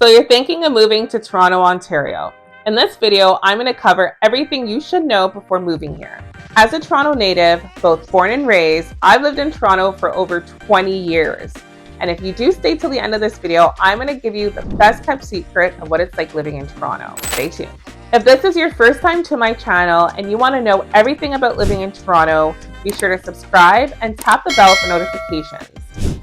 So you're thinking of moving to Toronto, Ontario. In this video, I'm going to cover everything you should know before moving here. As a Toronto native, both born and raised, I've lived in Toronto for over 20 years. And if you do stay till the end of this video, I'm going to give you the best kept secret of what it's like living in Toronto. Stay tuned. If this is your first time to my channel and you want to know everything about living in Toronto, be sure to subscribe and tap the bell for notifications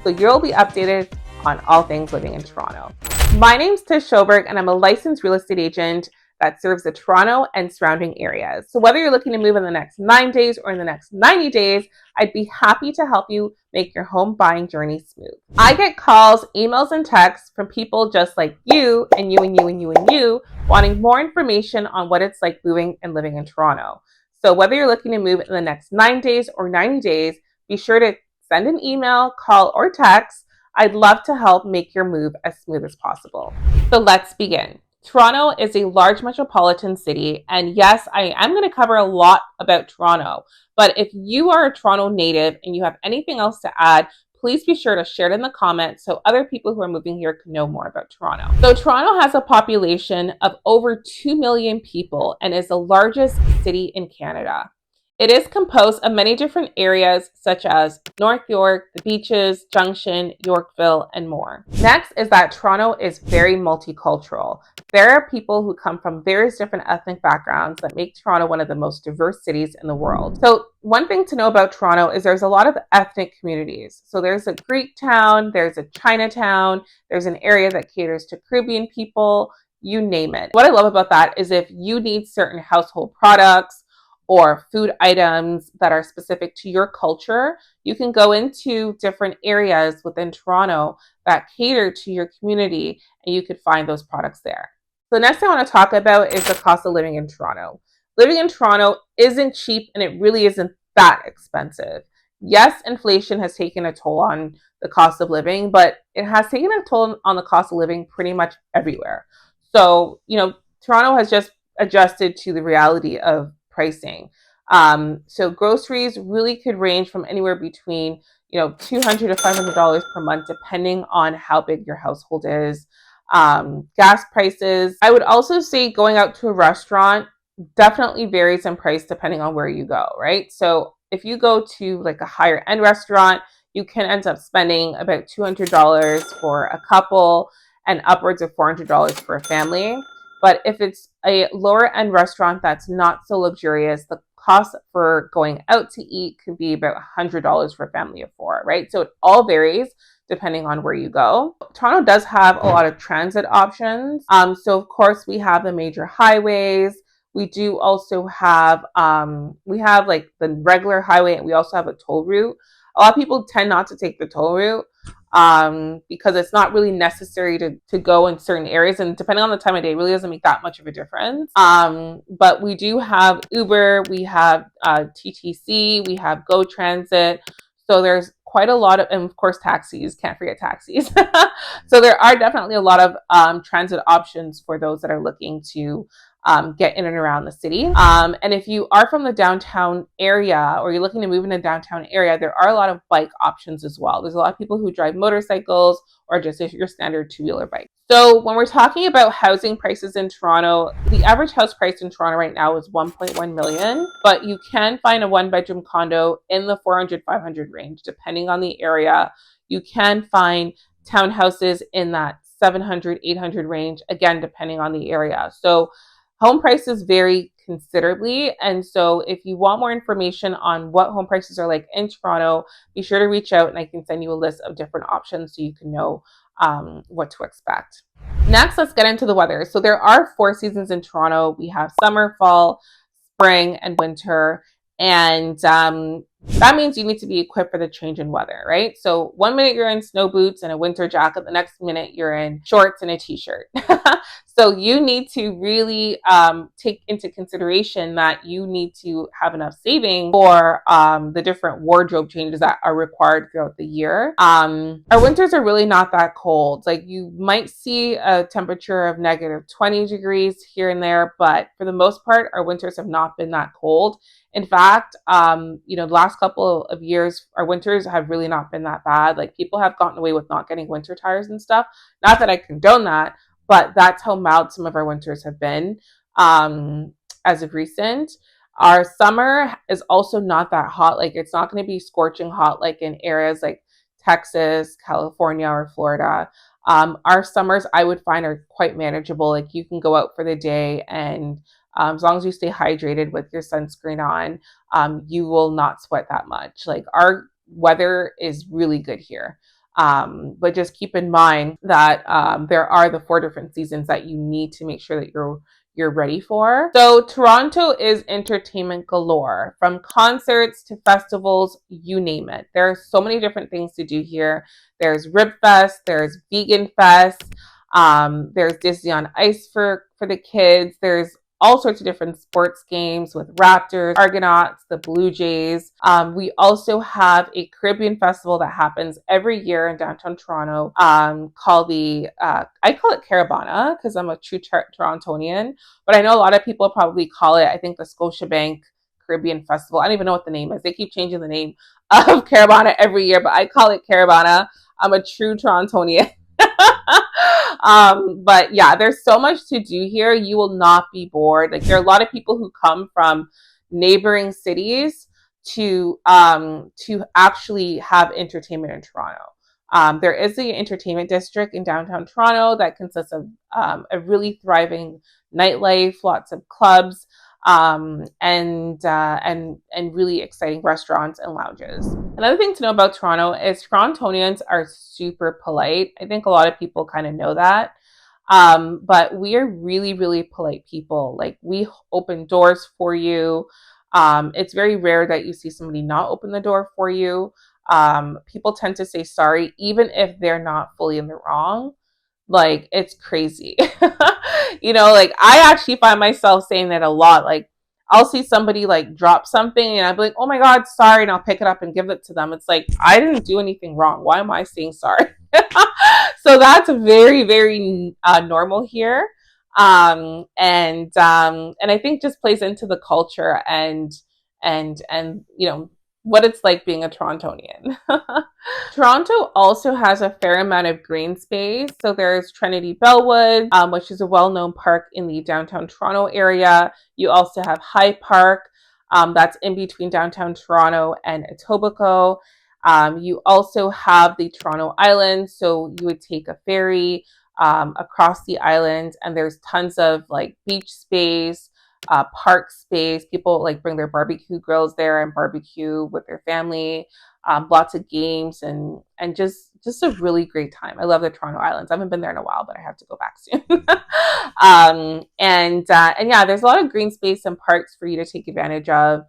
so you'll be updated on all things living in Toronto. My name's Tish Schoberg and I'm a licensed real estate agent that serves the Toronto and surrounding areas. So whether you're looking to move in the next 9 days or in the next 90 days, I'd be happy to help you make your home buying journey smooth. I get calls, emails, and texts from people just like you and you and you and you and you wanting more information on what it's like moving and living in Toronto. So whether you're looking to move in the next 9 days or 90 days, be sure to send an email, call, or text. I'd love to help make your move as smooth as possible. So let's begin. Toronto is a large metropolitan city, and yes, I am going to cover a lot about Toronto, but if you are a Toronto native and you have anything else to add, please be sure to share it in the comments so other people who are moving here can know more about Toronto. So Toronto has a population of over 2 million people and is the largest city in Canada. It is composed of many different areas such as North York, the Beaches, Junction, Yorkville, and more. Next is that Toronto is very multicultural. There are people who come from various different ethnic backgrounds that make Toronto one of the most diverse cities in the world. So one thing to know about Toronto is there's a lot of ethnic communities. So there's a Greek town, there's a Chinatown, there's an area that caters to Caribbean people, you name it. What I love about that is if you need certain household products or food items that are specific to your culture, you can go into different areas within Toronto that cater to your community and you could find those products there. So next thing I want to talk about is the cost of living in Toronto. Living in Toronto isn't cheap and it really isn't that expensive. Yes, inflation has taken a toll on the cost of living, but it has taken a toll on the cost of living pretty much everywhere. So, Toronto has just adjusted to the reality of pricing. So groceries really could range from anywhere between, $200 to $500 per month, depending on how big your household is. Gas prices. I would also say going out to a restaurant definitely varies in price depending on where you go, right? So if you go to like a higher end restaurant, you can end up spending about $200 for a couple and upwards of $400 for a family. But if it's a lower end restaurant that's not so luxurious, the cost for going out to eat could be about $100 for a family of 4, right? So it all varies depending on where you go. Toronto does have a lot of transit options. So of course we have the major highways. We do also have, like the regular highway, and we also have a toll route. A lot of people tend not to take the toll route because it's not really necessary to go in certain areas, and depending on the time of day, it really doesn't make that much of a difference. But we do have Uber, we have TTC, we have Go Transit. So there's quite a lot of, and of course taxis, can't forget taxis. So there are definitely a lot of transit options for those that are looking to get in and around the city. And if you are from the downtown area or you're looking to move in a downtown area, there are a lot of bike options as well. There's a lot of people who drive motorcycles or just your standard two-wheeler bike. So when we're talking about housing prices in Toronto, the average house price in Toronto right now is 1.1 million, but you can find a one-bedroom condo in the 400, 500 range, depending on the area. You can find townhouses in that 700, 800 range, again, depending on the area. So home prices vary considerably. And so if you want more information on what home prices are like in Toronto, be sure to reach out and I can send you a list of different options so you can know what to expect. Next, let's get into the weather. So there are 4 seasons in Toronto. We have summer, fall, spring, and winter. And that means you need to be equipped for the change in weather, right? So one minute you're in snow boots and a winter jacket, the next minute you're in shorts and a t-shirt. So you need to really take into consideration that you need to have enough saving for the different wardrobe changes that are required throughout the year. Our winters are really not that cold. Like you might see a temperature of negative 20 degrees here and there, but for the most part, our winters have not been that cold. In fact, the last couple of years, our winters have really not been that bad. Like people have gotten away with not getting winter tires and stuff. Not that I condone that, but that's how mild some of our winters have been as of recent. Our summer is also not that hot. Like it's not going to be scorching hot like in areas like Texas, California, or Florida. Our summers, I would find, are quite manageable. Like you can go out for the day, and as long as you stay hydrated with your sunscreen on, you will not sweat that much. Like our weather is really good here. But just keep in mind that there are the 4 different seasons that you need to make sure that you're ready for. So Toronto is entertainment galore, from concerts to festivals, you name it. There are so many different things to do here. There's Rib Fest, there's Vegan Fest, there's Disney on Ice for the kids. There's all sorts of different sports games with Raptors, Argonauts, the Blue Jays. We also have a Caribbean festival that happens every year in downtown Toronto called I call it Caravana because I'm a true Torontonian, but I know a lot of people probably call it, I think, the Scotiabank Caribbean Festival. I don't even know what the name is. They keep changing the name of Caravana every year, but I call it Caravana. I'm a true Torontonian. But yeah, there's so much to do here. You will not be bored. Like there are a lot of people who come from neighboring cities to actually have entertainment in Toronto. There is the entertainment district in downtown Toronto that consists of a really thriving nightlife, lots of clubs, and really exciting restaurants and lounges. Another thing to know about Toronto is Torontonians are super polite. I think a lot of people kind of know that. But we are really, really polite people. Like we open doors for you. It's very rare that you see somebody not open the door for you. People tend to say sorry, even if they're not fully in the wrong. Like it's crazy. Like I actually find myself saying that a lot. Like I'll see somebody like drop something and I'll be like, oh my God, sorry. And I'll pick it up and give it to them. It's like, I didn't do anything wrong. Why am I saying sorry? So that's very, very normal here. And I think just plays into the culture and what it's like being a Torontonian. Toronto also has a fair amount of green space. So there's Trinity Bellwood, which is a well-known park in the downtown Toronto area. You also have High Park, that's in between downtown Toronto and Etobicoke. You also have the Toronto Island. So you would take a ferry across the island, and there's tons of like beach space, park space. People like bring their barbecue grills there and barbecue with their family. Lots of games and just a really great time. I love the Toronto Islands. I haven't been there in a while, but I have to go back soon. And yeah, there's a lot of green space and parks for you to take advantage of.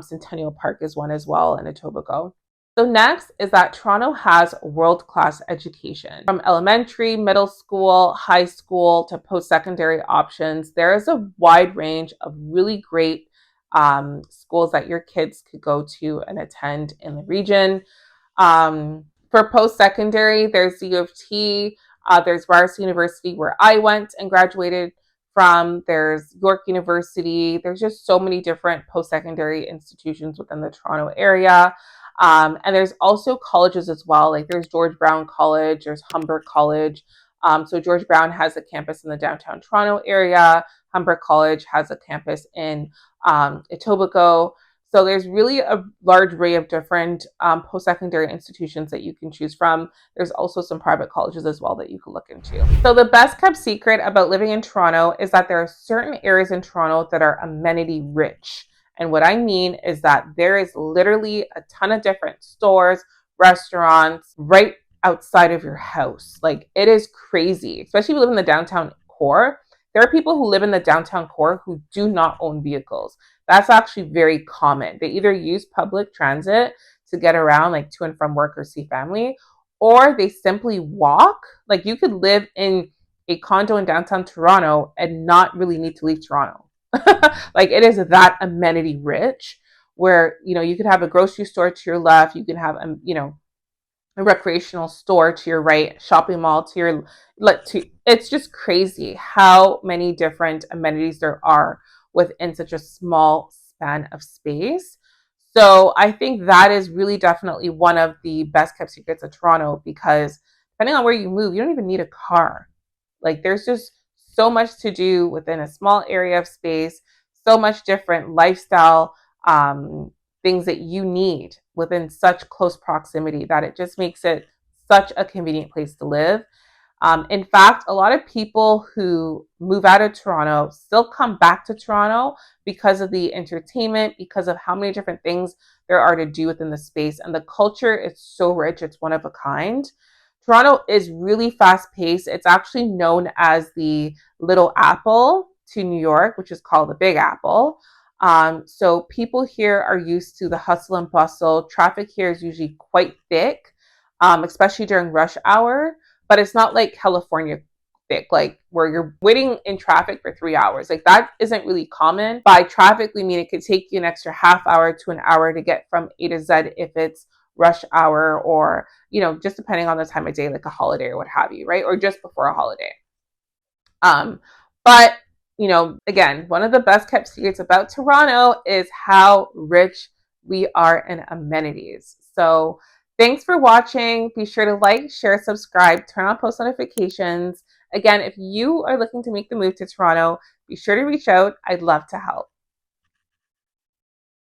Centennial Park is one as well in Etobicoke. So next is that Toronto has world-class education. From elementary, middle school, high school to post-secondary options, there is a wide range of really great schools that your kids could go to and attend in the region. For post-secondary, there's the U of T, there's Ryerson University where I went and graduated from, there's York University. There's just so many different post-secondary institutions within the Toronto area. And there's also colleges as well. Like there's George Brown College, there's Humber College. So George Brown has a campus in the downtown Toronto area. Humber College has a campus in Etobicoke. So there's really a large array of different post-secondary institutions that you can choose from. There's also some private colleges as well that you can look into. So the best kept secret about living in Toronto is that there are certain areas in Toronto that are amenity rich. And what I mean is that there is literally a ton of different stores, restaurants right outside of your house. Like it is crazy, especially if you live in the downtown core. There are people who live in the downtown core who do not own vehicles. That's actually very common. They either use public transit to get around, like to and from work or see family, or they simply walk. Like you could live in a condo in downtown Toronto and not really need to leave Toronto. Like it is that amenity rich where, you could have a grocery store to your left. You can have, a recreational store to your right, shopping mall to your left. It's just crazy how many different amenities there are within such a small span of space. So I think that is really definitely one of the best kept secrets of Toronto, because depending on where you move, you don't even need a car. Like there's just so much to do within a small area of space, so much different lifestyle um, things that you need within such close proximity that it just makes it such a convenient place to live. In fact, a lot of people who move out of Toronto still come back to Toronto because of the entertainment, because of how many different things there are to do within the space. And the culture is so rich, it's one of a kind. Toronto is really fast paced. It's actually known as the Little Apple to New York, which is called the Big Apple. So people here are used to the hustle and bustle. Traffic here is usually quite thick, especially during rush hour, but it's not like California thick, like where you're waiting in traffic for 3 hours. Like that isn't really common. By traffic, we mean it could take you an extra half hour to an hour to get from A to Z if it's rush hour or, just depending on the time of day, like a holiday or what have you, right? Or just before a holiday. But again, one of the best kept secrets about Toronto is how rich we are in amenities. So thanks for watching. Be sure to like, share, subscribe, turn on post notifications. Again, if you are looking to make the move to Toronto, be sure to reach out. I'd love to help.